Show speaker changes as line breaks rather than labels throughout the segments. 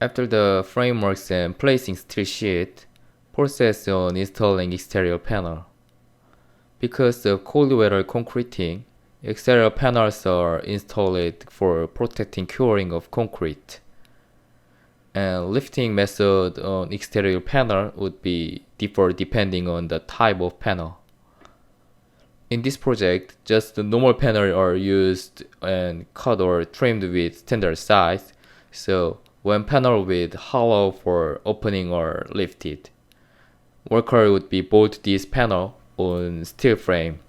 After the frameworks and placing steel sheet, process on installing exterior panel. Because of cold weather concreting, exterior panels are installed for protecting curing of concrete. And lifting method on exterior panel would be differ depending on the type of panel. In this project, just the normal panel are used and cut or trimmed with standard size, so when panel with hollow for opening are lifted, worker would be bolt this panel on steel frame.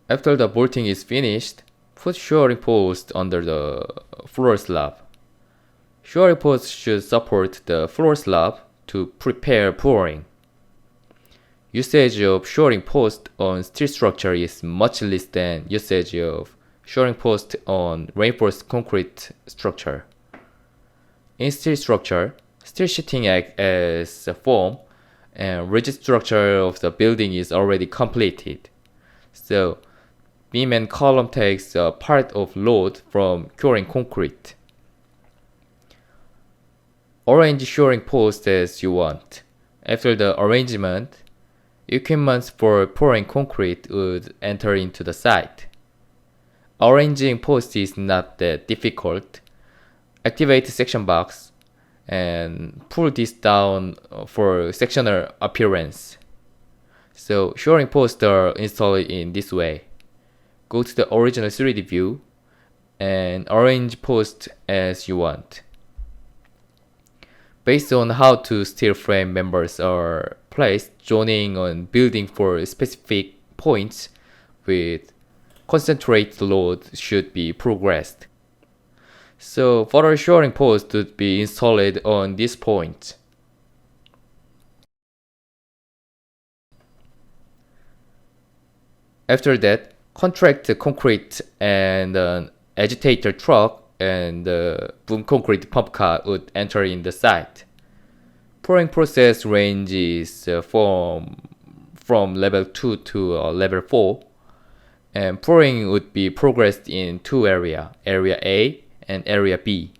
After the bolting is finished, put shoring post under the floor slab. Shoring post should support the floor slab to prepare pouring. Usage of shoring post on steel structure is much less than usage of shoring post on reinforced concrete structure. In steel structure, steel sheeting acts as a foam, and rigid structure of the building is already completed. So, beam and column takes a part of load from curing concrete. Arrange shoring post as you want. After the arrangement, equipment for pouring concrete would enter into the site. Arranging posts is not that difficult. Activate section box and pull this down for sectional appearance. So shoring posts are installed in this way. Go to the original 3D view and arrange posts as you want. Based on how two steel frame members are placed, joining on building for specific points with concentrated load should be progressed. So further shoring posts would be installed on this point. After that, contract the concrete and an agitator truck and the boom concrete pump car would enter in the site. Pouring process ranges from level 2 to level 4, and pouring would be progressed in two areas, area A and area B.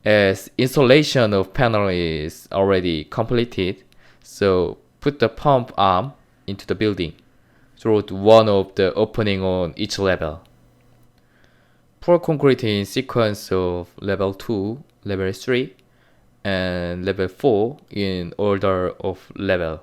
As installation of panel is already completed, so put the pump arm into the building through one of the opening on each level. Pour concrete in sequence of level 2, level 3, and level 4 in order of level.